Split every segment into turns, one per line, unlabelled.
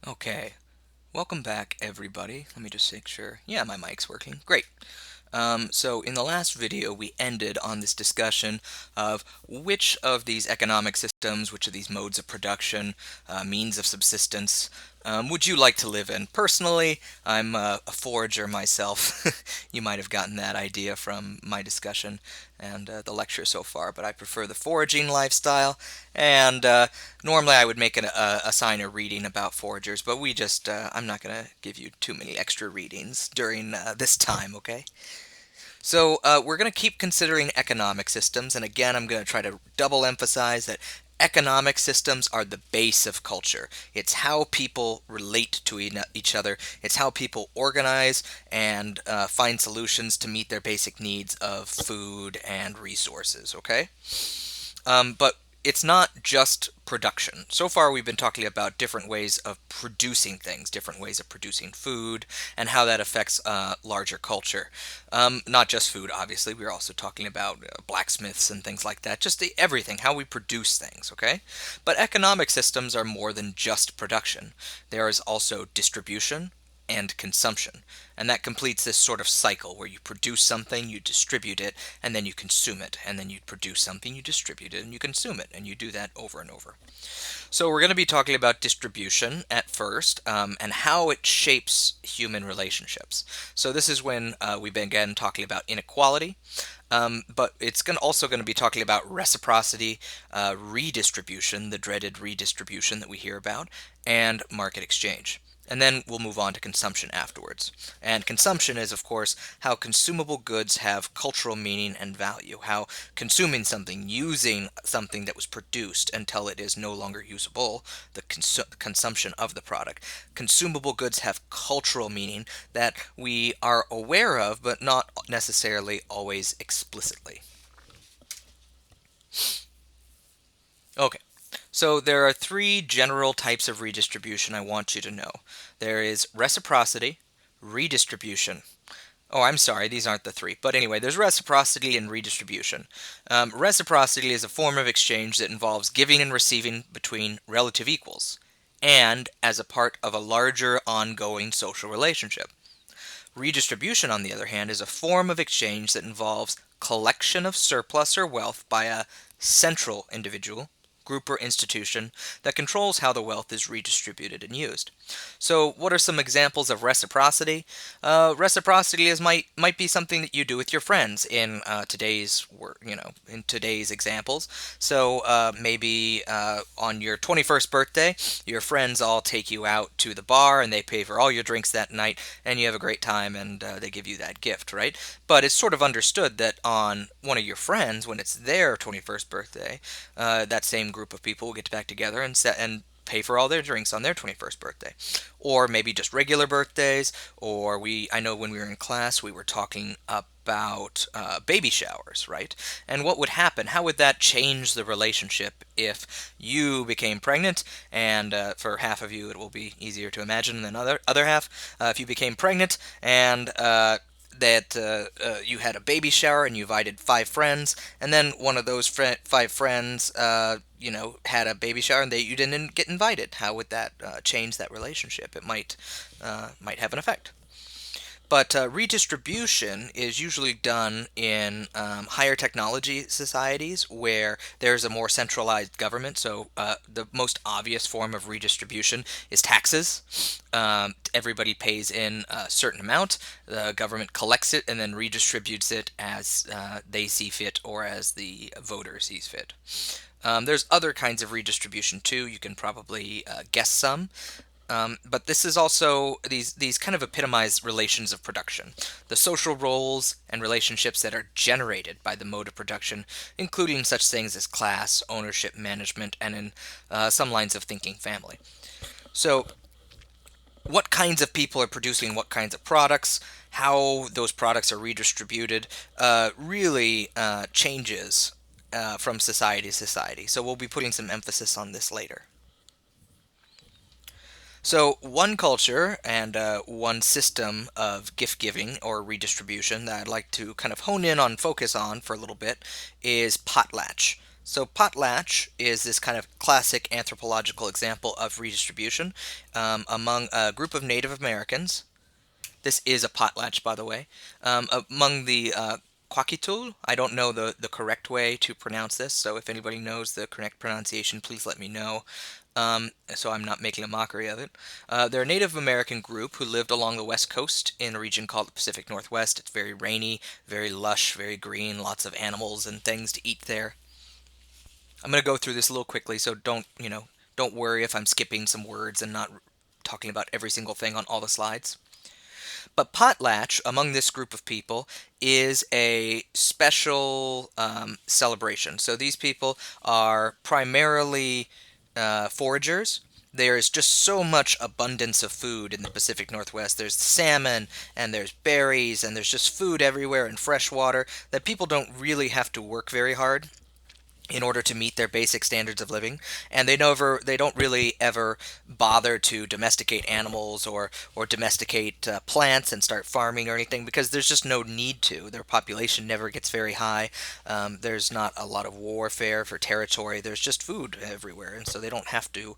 Okay, welcome back everybody. Let me just make sure. Yeah, my mic's working. Great. So in the last video, we ended on this discussion of which of these economic systems, which of these modes of production, means of subsistence, would you like to live in? Personally, I'm a forager myself. You might have gotten that idea from my discussion and the lecture so far, but I prefer the foraging lifestyle. And normally I would make assign a reading about foragers, but I'm not going to give you too many extra readings during this time, okay? So we're going to keep considering economic systems, and again, I'm going to try to double emphasize that economic systems are the base of culture. It's how people relate to each other. It's how people organize and find solutions to meet their basic needs of food and resources. Okay. But it's not just production. So far, we've been talking about different ways of producing things, different ways of producing food, and how that affects larger culture. Not just food, obviously. We're also talking about blacksmiths and things like that. Just everything, how we produce things, okay? But economic systems are more than just production. There is also distribution and consumption. And that completes this sort of cycle where you produce something, you distribute it, and then you consume it. And then you produce something, you distribute it, and you consume it. And you do that over and over. So we're going to be talking about distribution at first and how it shapes human relationships. So this is when we began talking about inequality. But it's also going to be talking about reciprocity, redistribution, the dreaded redistribution that we hear about, and market exchange. And then we'll move on to consumption afterwards. And consumption is, of course, how consumable goods have cultural meaning and value, how consuming something, using something that was produced until it is no longer usable, the consumption of the product. Consumable goods have cultural meaning that we are aware of, but not necessarily always explicitly. Okay. So there are three general types of redistribution I want you to know. There is reciprocity, redistribution. Oh, I'm sorry, these aren't the three. But anyway, there's reciprocity and redistribution. Reciprocity is a form of exchange that involves giving and receiving between relative equals, and as a part of a larger ongoing social relationship. Redistribution, on the other hand, is a form of exchange that involves collection of surplus or wealth by a central individual, group, or institution that controls how the wealth is redistributed and used. So, what are some examples of reciprocity? Reciprocity might be something that you do with your friends in today's work, in today's examples. So, maybe on your 21st birthday, your friends all take you out to the bar and they pay for all your drinks that night, and you have a great time, and they give you that gift, right? But it's sort of understood that on one of your friends, when it's their 21st birthday, that same group of people will get back together and pay for all their drinks on their 21st birthday. Or maybe just regular birthdays, or I know when we were in class, we were talking about baby showers, right? And what would happen? How would that change the relationship if you became pregnant? And for half of you, it will be easier to imagine than other half. If you became pregnant and that you had a baby shower and you invited five friends, and then one of those five friends, had a baby shower and you didn't get invited. How would that change that relationship? It might have an effect. But redistribution is usually done in higher technology societies where there's a more centralized government. So the most obvious form of redistribution is taxes. Everybody pays in a certain amount. The government collects it and then redistributes it as they see fit or as the voter sees fit. There's other kinds of redistribution too. You can probably guess some. But this is also these kind of epitomize relations of production, the social roles and relationships that are generated by the mode of production, including such things as class, ownership, management, and in some lines of thinking, family. So, what kinds of people are producing what kinds of products, how those products are redistributed, really changes from society to society. So, we'll be putting some emphasis on this later. So, one culture and one system of gift giving or redistribution that I'd like to kind of hone in on, focus on for a little bit, is potlatch. So potlatch is this kind of classic anthropological example of redistribution among a group of Native Americans. This is a potlatch, by the way. Among the Kwakitul, I don't know the correct way to pronounce this, so if anybody knows the correct pronunciation, please let me know. So I'm not making a mockery of it. They're a Native American group who lived along the west coast in a region called the Pacific Northwest. It's very rainy, very lush, very green, lots of animals and things to eat there. I'm going to go through this a little quickly, so don't worry if I'm skipping some words and not talking about every single thing on all the slides. But potlatch among this group of people is a special celebration. So these people are primarily foragers. There's just so much abundance of food in the Pacific Northwest. There's salmon and there's berries and there's just food everywhere and fresh water that people don't really have to work very hard in order to meet their basic standards of living, and they don't really ever bother to domesticate animals or domesticate plants and start farming or anything because there's just no need to. Their population never gets very high. There's not a lot of warfare for territory. There's just food everywhere, and so they don't have to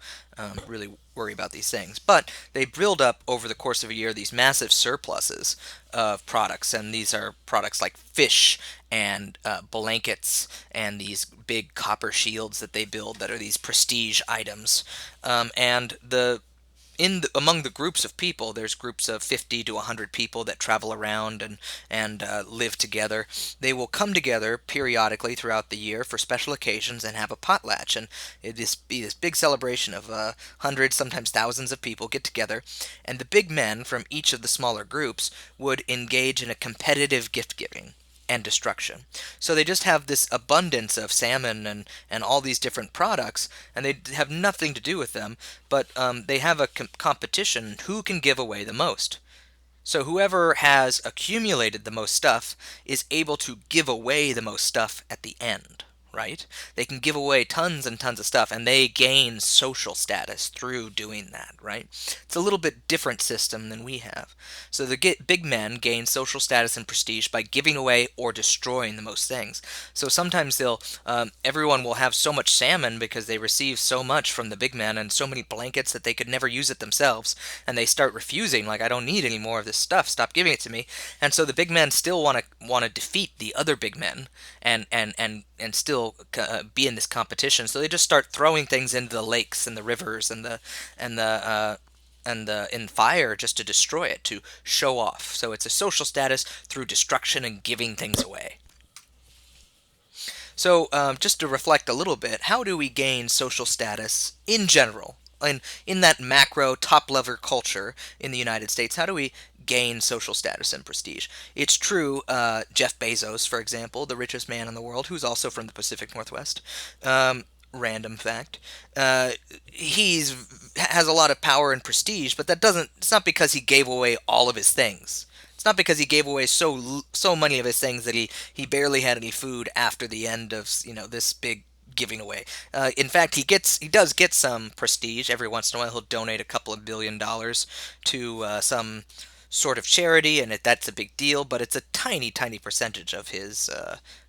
really worry about these things. But they build up over the course of a year these massive surpluses of products, and these are products like fish and blankets and these big copper shields that they build that are these prestige items. And among the groups of people, there's groups of 50 to 100 people that travel around and live together. They will come together periodically throughout the year for special occasions and have a potlatch, and it is be this big celebration of hundreds, sometimes thousands of people get together, and the big men from each of the smaller groups would engage in a competitive gift giving and destruction. So they just have this abundance of salmon and all these different products, and they have nothing to do with them, but they have a competition who can give away the most. So whoever has accumulated the most stuff is able to give away the most stuff at the end, right? They can give away tons and tons of stuff, and they gain social status through doing that, right? It's a little bit different system than we have. So the big men gain social status and prestige by giving away or destroying the most things. So sometimes everyone will have so much salmon because they receive so much from the big men and so many blankets that they could never use it themselves, and they start refusing, like, I don't need any more of this stuff, stop giving it to me. And so the big men still want to defeat the other big men and still be in this competition. So they just start throwing things into the lakes and the rivers and the in fire just to destroy it, to show off. So it's a social status through destruction and giving things away. So just to reflect a little bit, how do we gain social status in general? In that macro top level culture in the United States, how do we gain social status and prestige? It's true, Jeff Bezos, for example, the richest man in the world, who's also from the Pacific Northwest. Random fact. He's has a lot of power and prestige, but that doesn't. It's not because he gave away all of his things. It's not because he gave away so many of his things that he barely had any food after the end of this big giving away. In fact, he does get some prestige every once in a while. He'll donate a couple of $1 billion to some sort of charity, and that's a big deal. But it's a tiny, tiny percentage of his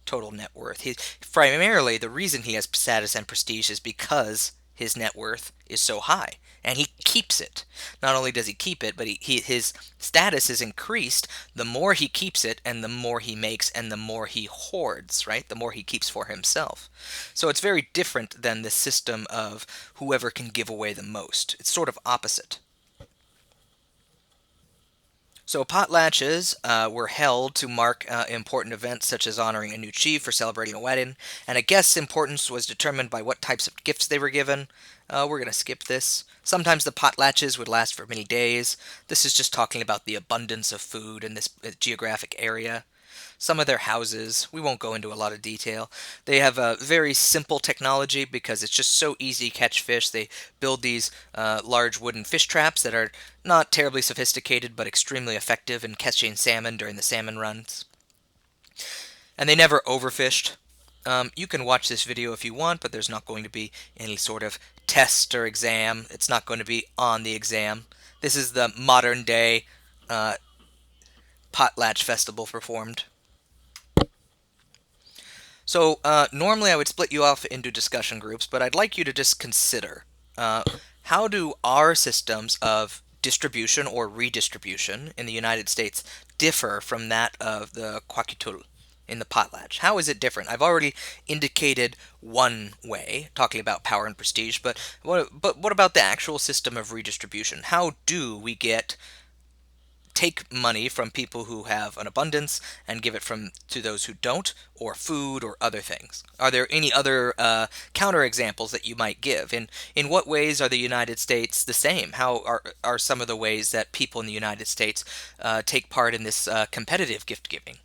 total net worth. Primarily the reason he has status and prestige is because his net worth is so high, and he keeps it. Not only does he keep it, but his status is increased the more he keeps it, and the more he makes, and the more he hoards, right? The more he keeps for himself. So it's very different than the system of whoever can give away the most. It's sort of opposite. So potlatches were held to mark important events such as honoring a new chief or celebrating a wedding, and a guest's importance was determined by what types of gifts they were given. We're going to skip this. Sometimes the potlatches would last for many days. This is just talking about the abundance of food in this geographic area. Some of their houses, we won't go into a lot of detail. They have a very simple technology because it's just so easy to catch fish. They build these large wooden fish traps that are not terribly sophisticated but extremely effective in catching salmon during the salmon runs. And they never overfished. You can watch this video if you want, but there's not going to be any sort of test or exam. It's not going to be on the exam. This is the modern day potlatch festival performed. So normally I would split you off into discussion groups, but I'd like you to just consider uh, how do our systems of distribution or redistribution in the United States differ from that of the Kwakiutl in the potlatch? How is it different? I've already indicated one way, talking about power and prestige, but what about the actual system of redistribution? How do we take money from people who have an abundance and give it from to those who don't, or food or other things? Are there any other counter examples that you might give? In what ways are the United States the same? How are some of the ways that people in the United States take part in this competitive gift giving?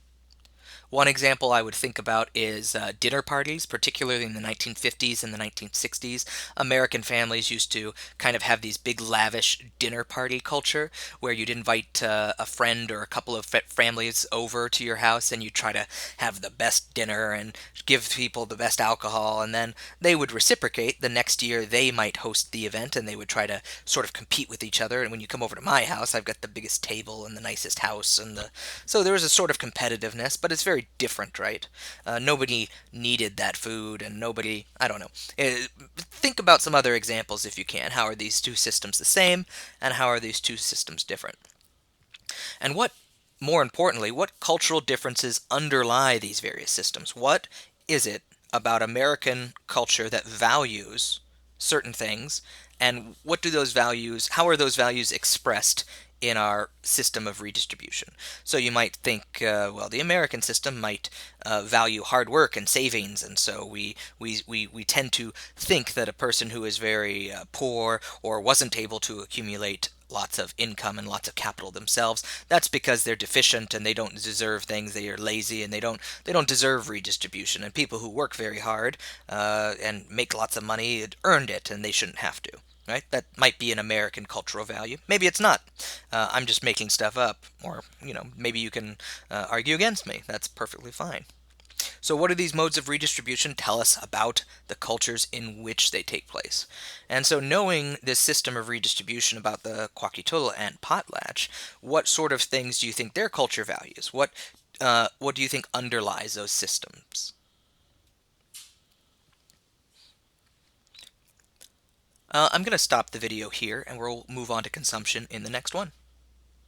One example I would think about is dinner parties, particularly in the 1950s and the 1960s. American families used to kind of have these big, lavish dinner party culture where you'd invite a friend or a couple of families over to your house and you try to have the best dinner and give people the best alcohol, and then they would reciprocate. The next year, they might host the event and they would try to sort of compete with each other. And when you come over to my house, I've got the biggest table and the nicest house, and so there was a sort of competitiveness, but it's very different, right? Nobody needed that food, and nobody, I don't know. Think about some other examples if you can. How are these two systems the same, and how are these two systems different? And more importantly, what cultural differences underlie these various systems? What is it about American culture that values certain things, and what do those values, how are those values expressed in our system of redistribution? So you might think, well, the American system might value hard work and savings, and so we tend to think that a person who is very poor or wasn't able to accumulate lots of income and lots of capital themselves, that's because they're deficient and they don't deserve things. They are lazy and they don't deserve redistribution. And people who work very hard and make lots of money earned it, and they shouldn't have to. Right? That might be an American cultural value. Maybe it's not. I'm just making stuff up, or maybe you can argue against me. That's perfectly fine. So, what do these modes of redistribution tell us about the cultures in which they take place? And so, knowing this system of redistribution about the Kwakitula and Potlatch, what sort of things do you think their culture values? What do you think underlies those systems? I'm going to stop the video here, and we'll move on to consumption in the next one.